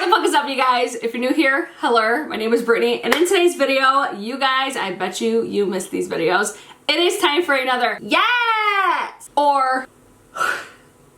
the fuck is up, you guys? If you're new here, hello, my name is Brittany, and in today's video, you guys, I bet you missed these videos. It is time for another Yes! Or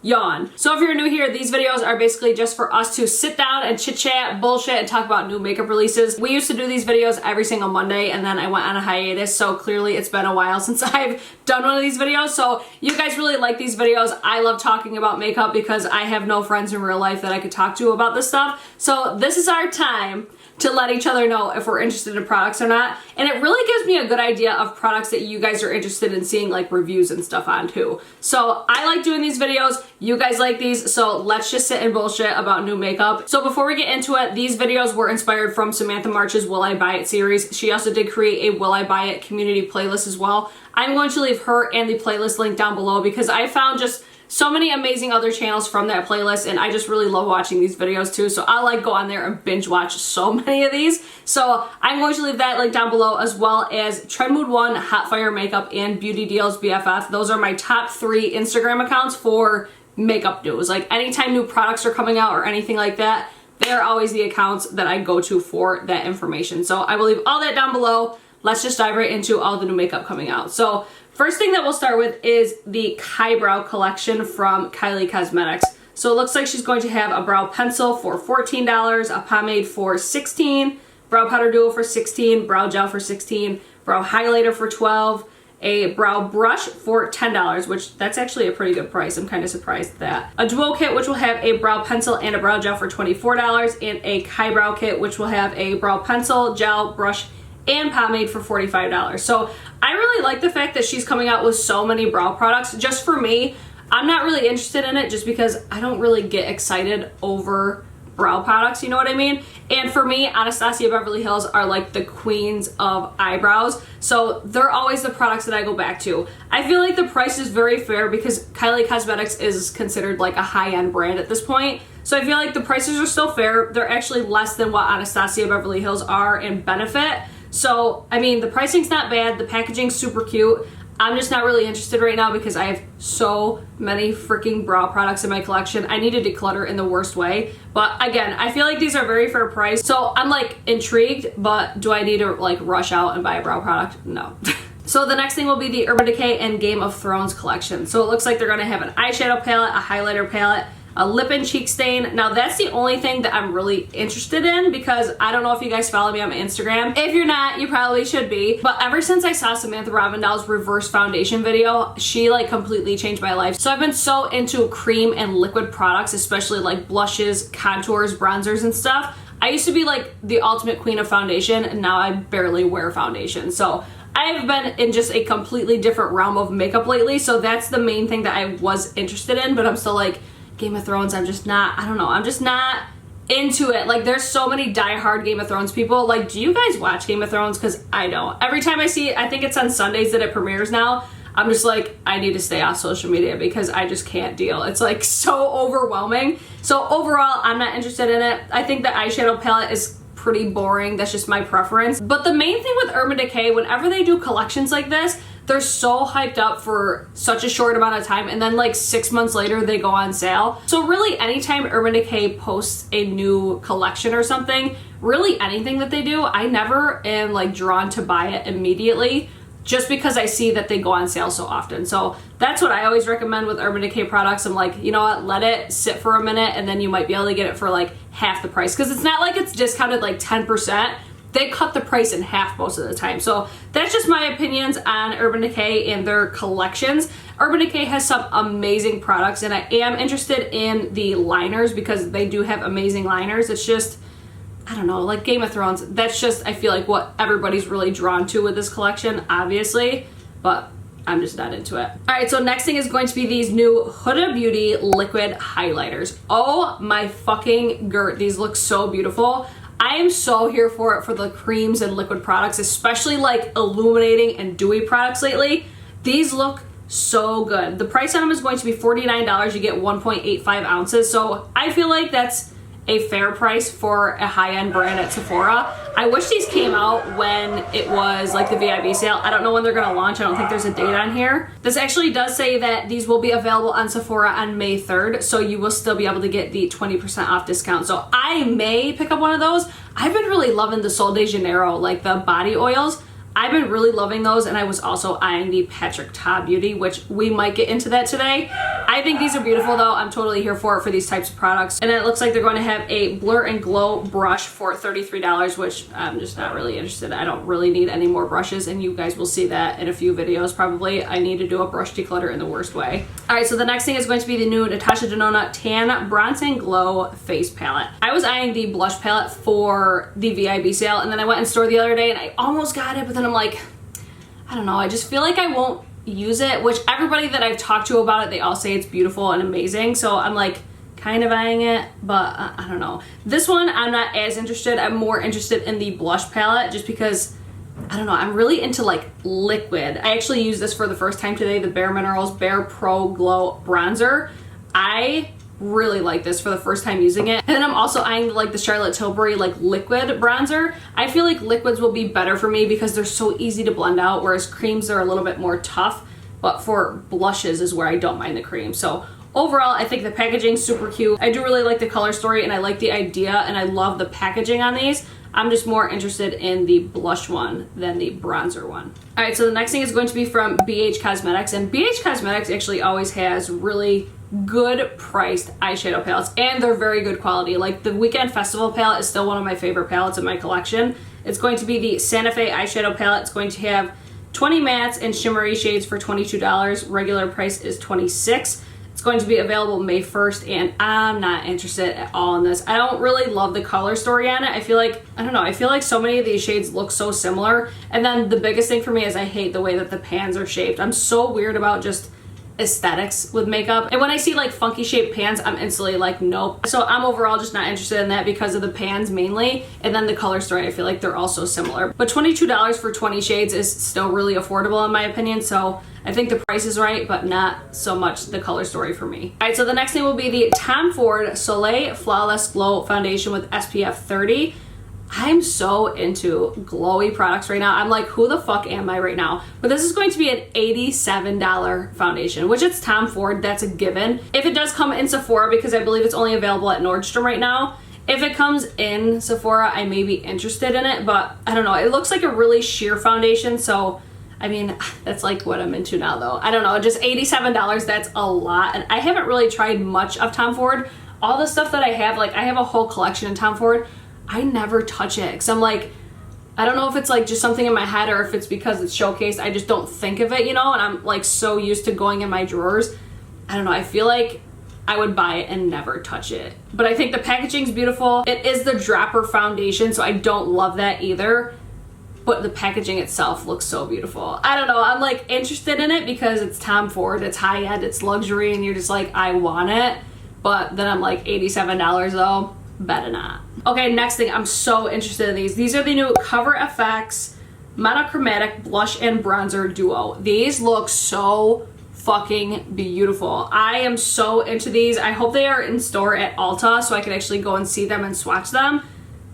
Yawn. So if you're new here, these videos are basically just for us to sit down and chit chat, bullshit, and talk about new makeup releases. We used to do these videos every single Monday, and then I went on a hiatus, so clearly it's been a while since I've done one of these videos. So you guys really like these videos. I love talking about makeup because I have no friends in real life that I could talk to about this stuff. So this is our time to let each other know if we're interested in products or not. And it really gives me a good idea of products that you guys are interested in seeing like reviews and stuff on too. So I like doing these videos, you guys like these, so let's just sit and bullshit about new makeup. So before we get into it, these videos were inspired from Samantha March's Will I Buy It series. She also did create a Will I Buy It community playlist as well. I'm going to leave her and the playlist link down below because I found just so many amazing other channels from that playlist, and I just really love watching these videos too, so I like go on there and binge watch so many of these. So I'm going to leave that link down below, as well as Trend Mood 1, Hot Fire Makeup, and Beauty Deals BFF. Those are my top 3 Instagram accounts for makeup news. Like anytime new products are coming out or anything like that, they're always the accounts that I go to for that information. So I will leave all that down below. Let's just dive right into all the new makeup coming out. So first thing that we'll start with is the Kybrow collection from Kylie Cosmetics. So it looks like she's going to have a brow pencil for $14, a pomade for $16, brow powder duo for $16, brow gel for $16, brow highlighter for $12, a brow brush for $10, which that's actually a pretty good price. I'm kind of surprised at that. A duo kit, which will have a brow pencil and a brow gel for $24, and a Kybrow kit, which will have a brow pencil, gel, brush, and pomade for $45. So I really like the fact that she's coming out with so many brow products. Just for me, I'm not really interested in it just because I don't really get excited over brow products, you know what I mean? And for me, Anastasia Beverly Hills are like the queens of eyebrows, so they're always the products that I go back to. I feel like the price is very fair because Kylie Cosmetics is considered like a high-end brand at this point. So I feel like the prices are still fair. They're actually less than what Anastasia Beverly Hills are in Benefit. So, I mean, the pricing's not bad, the packaging's super cute. I'm just not really interested right now because I have so many freaking brow products in my collection. I need to declutter in the worst way. But again, I feel like these are very fair price. So I'm like intrigued, but do I need to like rush out and buy a brow product? No. So the next thing will be the Urban Decay and Game of Thrones collection. So it looks like they're gonna have an eyeshadow palette, a highlighter palette, a lip and cheek stain. Now that's the only thing that I'm really interested in because I don't know if you guys follow me on my Instagram. If you're not, you probably should be. But ever since I saw Samantha Ravindell's reverse foundation video, she like completely changed my life. So I've been so into cream and liquid products, especially like blushes, contours, bronzers, and stuff. I used to be like the ultimate queen of foundation, and now I barely wear foundation. So I've been in just a completely different realm of makeup lately. So that's the main thing that I was interested in, but I'm still like, Game of Thrones, I'm just not, I don't know, I'm just not into it. Like there's so many diehard Game of Thrones people. Like, do you guys watch Game of Thrones? Because I don't. Every time I see it, I think it's on Sundays that it premieres now, I'm just like, I need to stay off social media because I just can't deal. It's like so overwhelming. So overall, I'm not interested in it. I think the eyeshadow palette is pretty boring. That's just my preference. But the main thing with Urban Decay, whenever they do collections like this, they're so hyped up for such a short amount of time, and then like 6 months later they go on sale. So really anytime Urban Decay posts a new collection or something, really anything that they do, I never am like drawn to buy it immediately just because I see that they go on sale so often. So that's what I always recommend with Urban Decay products. I'm like, you know what, let it sit for a minute and then you might be able to get it for like half the price, because it's not like it's discounted like 10%. They cut the price in half most of the time. So that's just my opinions on Urban Decay and their collections. Urban Decay has some amazing products, and I am interested in the liners because they do have amazing liners. It's just, I don't know, like Game of Thrones, that's just, I feel like what everybody's really drawn to with this collection, obviously, but I'm just not into it. All right, so next thing is going to be these new Huda Beauty liquid highlighters. Oh my fucking girt, these look so beautiful. I am so here for it for the creams and liquid products, especially like illuminating and dewy products lately. These look so good. The price on them is going to be $49. You get 1.85 ounces. So I feel like that's a fair price for a high-end brand at Sephora. I wish these came out when it was like the VIB sale. I don't know when they're gonna launch. I don't think there's a date on here. This actually does say that these will be available on Sephora on May 3rd, so you will still be able to get the 20% off discount. So I may pick up one of those. I've been really loving the Sol de Janeiro, like the body oils. I've been really loving those, and I was also eyeing the Patrick Ta Beauty, which we might get into that today. I think these are beautiful though. I'm totally here for it for these types of products. And then it looks like they're going to have a Blur and Glow brush for $33, which I'm just not really interested in. I don't really need any more brushes, and you guys will see that in a few videos probably. I need to do a brush declutter in the worst way. All right, so the next thing is going to be the new Natasha Genoa Tan Bronze and Glow Face Palette. I was eyeing the blush palette for the VIB sale, and then I went in store the other day and I almost got it, but then I'm like, I don't know, I just feel like I won't use it, which everybody that I've talked to about it, they all say it's beautiful and amazing. So I'm like kind of eyeing it, but I don't know. This one, I'm not as interested. I'm more interested in the blush palette just because, I don't know, I'm really into like liquid. I actually used this for the first time today, the Bare Minerals Bare Pro Glow Bronzer. I really like this for the first time using it. And then I'm also eyeing like the Charlotte Tilbury like liquid bronzer. I feel like liquids will be better for me because they're so easy to blend out, whereas creams are a little bit more tough. But for blushes is where I don't mind the cream. So overall, I think the packaging's super cute. I do really like the color story, and I like the idea, and I love the packaging on these. I'm just more interested in the blush one than the bronzer one. All right, so the next thing is going to be from BH Cosmetics, and BH Cosmetics actually always has really good priced eyeshadow palettes, and they're very good quality. Like the Weekend Festival palette is still one of my favorite palettes in my collection. It's going to be the Santa Fe eyeshadow palette. It's going to have 20 mattes and shimmery shades for $22. Regular price is $26. It's going to be available May 1st, and I'm not interested at all in this. I don't really love the color story on it. I feel like, I don't know, I feel like so many of these shades look so similar. And then the biggest thing for me is I hate the way that the pans are shaped. I'm so weird about just aesthetics with makeup, and when I see like funky shaped pans, I'm instantly like, nope. So I'm overall just not interested in that because of the pans mainly, and then the color story. I feel like they're all so similar, but $22 for 20 shades is still really affordable in my opinion. So I think the price is right, but not so much the color story for me. All right, so the next thing will be the Tom Ford Solei Flawless Glow Foundation with SPF 30. I'm so into glowy products right now. I'm like, who the fuck am I right now? But this is going to be an $87 foundation, which it's Tom Ford, that's a given. If it does come in Sephora, because I believe it's only available at Nordstrom right now, if it comes in Sephora, I may be interested in it, but I don't know. It looks like a really sheer foundation, so I mean, that's like what I'm into now though. I don't know, just $87, that's a lot. And I haven't really tried much of Tom Ford. All the stuff that I have, like I have a whole collection in Tom Ford. I never touch it because I'm like, I don't know if it's like just something in my head or if it's because it's showcased. I just don't think of it, you know, and I'm like so used to going in my drawers. I don't know, I feel like I would buy it and never touch it. But I think the packaging's beautiful. It is the dropper foundation, so I don't love that either. But the packaging itself looks so beautiful. I don't know, I'm like interested in it because it's Tom Ford, it's high-end, it's luxury, and you're just like, I want it. But then I'm like, $87 though, better not. Okay, next thing, I'm so interested in these. These are the new Cover FX Monochromatic Blush and Bronzer Duo. These look so fucking beautiful. I am so into these. I hope they are in store at Ulta so I can actually go and see them and swatch them.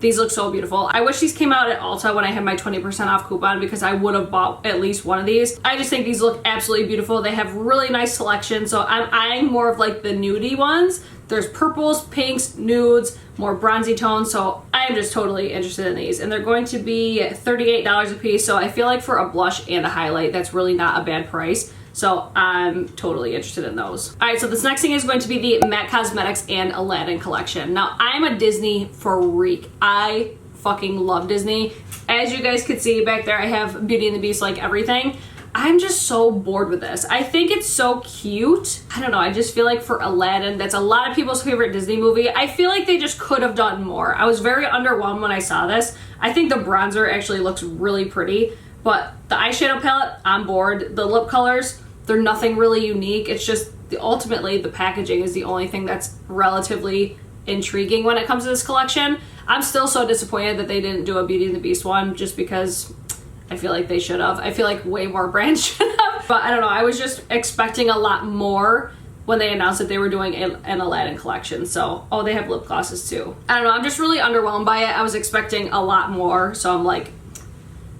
These look so beautiful. I wish these came out at Ulta when I had my 20% off coupon because I would have bought at least one of these. I just think these look absolutely beautiful. They have really nice selection, so I'm eyeing more of like the nudie ones. There's purples, pinks, nudes, more bronzy tones, so I am just totally interested in these. And they're going to be $38 a piece, so I feel like for a blush and a highlight, that's really not a bad price. So I'm totally interested in those. All right, so this next thing is going to be the MAC Cosmetics and Aladdin collection. Now, I'm a Disney freak. I fucking love Disney. As you guys could see back there, I have Beauty and the Beast like everything. I'm just so bored with this. I think it's so cute. I don't know, I just feel like for Aladdin, that's a lot of people's favorite Disney movie. I feel like they just could have done more. I was very underwhelmed when I saw this. I think the bronzer actually looks really pretty, but the eyeshadow palette, I'm bored. The lip colors, they're nothing really unique. It's just, ultimately, the packaging is the only thing that's relatively intriguing when it comes to this collection. I'm still so disappointed that they didn't do a Beauty and the Beast one just because I feel like they should have. I feel like way more brands should have. But I don't know, I was just expecting a lot more when they announced that they were doing an Aladdin collection. So, oh, they have lip glosses too. I don't know, I'm just really underwhelmed by it. I was expecting a lot more, so I'm like,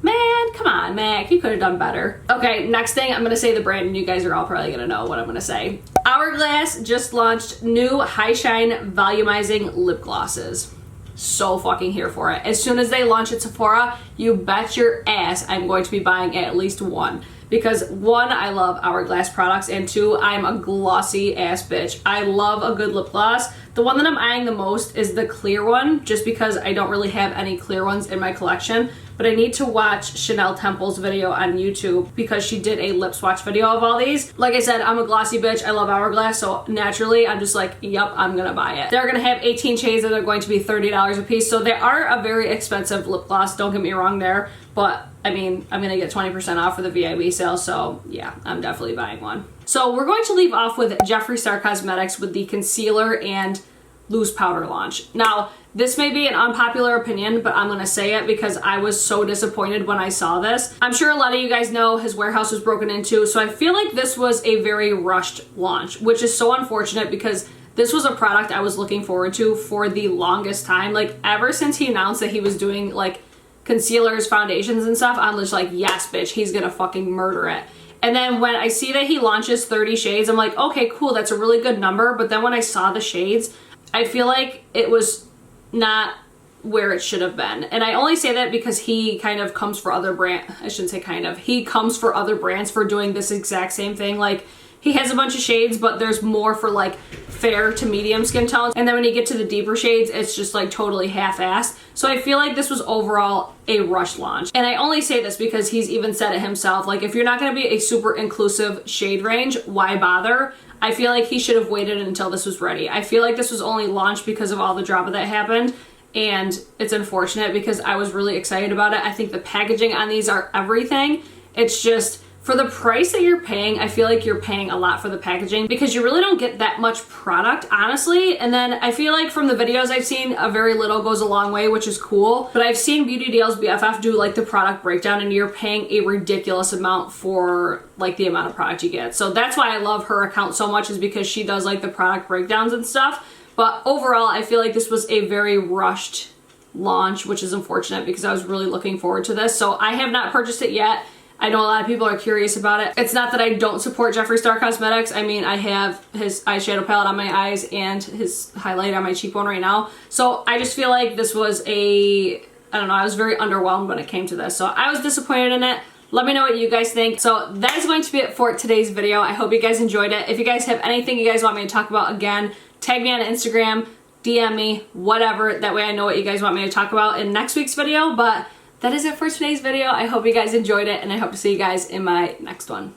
man, come on, Mac, you could have done better. Okay, next thing, I'm gonna say the brand, and you guys are all probably gonna know what I'm gonna say. Hourglass just launched new High Shine Volumizing lip glosses. So fucking here for it. As soon as they launch at Sephora, you bet your ass I'm going to be buying at least one. Because one, I love Hourglass products, and two, I'm a glossy ass bitch. I love a good lip gloss. The one that I'm eyeing the most is the clear one, just because I don't really have any clear ones in my collection. But I need to watch Chanel Temple's video on YouTube because she did a lip swatch video of all these. Like I said, I'm a glossy bitch. I love Hourglass, so naturally I'm just like, yup, I'm gonna buy it. They're gonna have 18 shades that are going to be $30 a piece, so they are a very expensive lip gloss, don't get me wrong there. But I mean, I'm gonna get 20% off for the VIB sale, so yeah, I'm definitely buying one. So we're going to leave off with Jeffree Star Cosmetics with the concealer and loose powder launch. Now, this may be an unpopular opinion, but I'm gonna say it because I was so disappointed when I saw this. I'm sure a lot of you guys know his warehouse was broken into, so I feel like this was a very rushed launch, which is so unfortunate because this was a product I was looking forward to for the longest time. Like, ever since he announced that he was doing like concealers, foundations, and stuff, I'm just like, yes, bitch, he's gonna fucking murder it. And then when I see that he launches 30 shades, I'm like, okay, cool, that's a really good number. But then when I saw the shades, I feel like it was not where it should have been. And I only say that because he kind of comes for other I shouldn't say kind of, he comes for other brands for doing this exact same thing. Like, he has a bunch of shades, but there's more for like fair to medium skin tones. And then when you get to the deeper shades, it's just like totally half-assed. So I feel like this was overall a rush launch. And I only say this because he's even said it himself. Like, if you're not gonna be a super inclusive shade range, why bother? I feel like he should have waited until this was ready. I feel like this was only launched because of all the drama that happened. And it's unfortunate because I was really excited about it. I think the packaging on these are everything. It's just, for the price that you're paying, I feel like you're paying a lot for the packaging because you really don't get that much product, honestly. And then I feel like from the videos I've seen, a very little goes a long way, which is cool. But I've seen Beauty Deals BFF do like the product breakdown, and you're paying a ridiculous amount for like the amount of product you get. So that's why I love her account so much, is because she does like the product breakdowns and stuff. But overall, I feel like this was a very rushed launch, which is unfortunate because I was really looking forward to this. So I have not purchased it yet. I know a lot of people are curious about it. It's not that I don't support Jeffree Star Cosmetics. I mean, I have his eyeshadow palette on my eyes and his highlight on my cheekbone right now. So I just feel like this was I don't know, I was very underwhelmed when it came to this. So I was disappointed in it. Let me know what you guys think. So that is going to be it for today's video. I hope you guys enjoyed it. If you guys have anything you guys want me to talk about, again, tag me on Instagram, DM me, whatever. That way I know what you guys want me to talk about in next week's video. But that is it for today's video. I hope you guys enjoyed it, and I hope to see you guys in my next one.